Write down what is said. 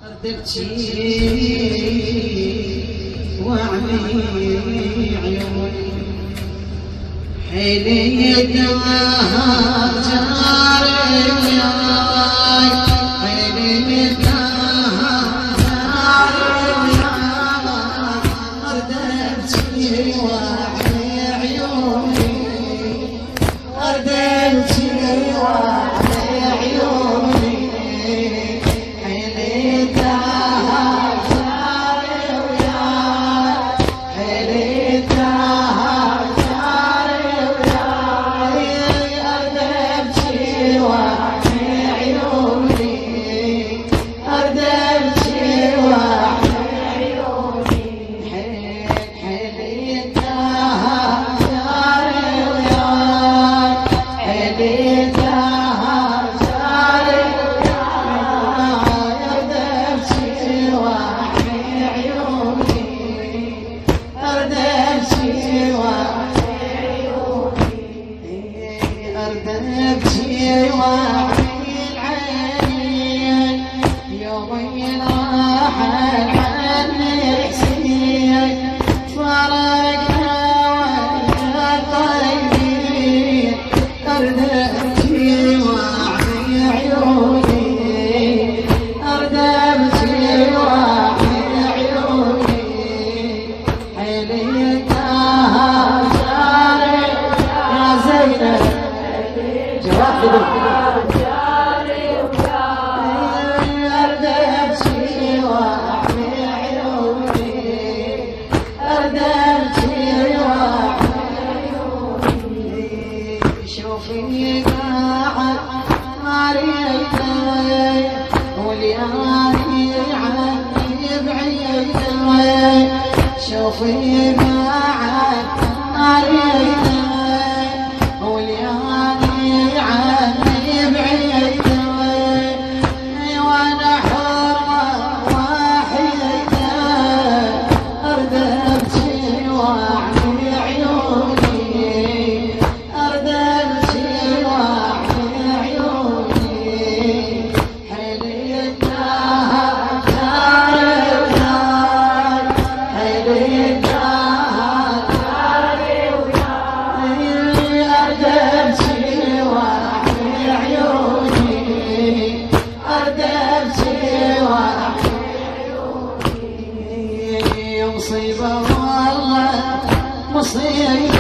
تبكي وعلي عيوني حيلي الدهر جاري وياي حيلي الدهر جاري وياي أرد أبكي وعلي عيوني أرد أبكي وعلي عيوني حيلي الدهر جاري وياي حيلي الدهر جاري وياي أرد أبكي وعلي عيوني أرد أبكي وعلي عيوني حيلي الدهر جاري وياي حيلي الدهر جاري وياي أرد أبكي وعلي عيوني أرد أبكي وعلي عيوني أرد أبكي وعلي العين يومين راح عني حسين فرقنا ويا طيبين أرد أبكي وعلي عيوني أرد أبكي وعلي عيوني حيلي الدهر جاري يا زينب جواب أرد أبكي وعلي عيوني أرد أبكي وعلي عيوني شوفي قاعد مريضي وليالي عني بعيدي شوفي قاعد مريضي وليالي عني بعيدي وانا حرمة وحيدة أرد أبكي وعلي عيوني أرد أبكي وعلي عيوني حيلي الدهر جاري وياي حيلي الدهر جاري وياي أرد أبكي وعلي عيوني أرد أبكي وعلي عيوني مصيبة والله مصيبة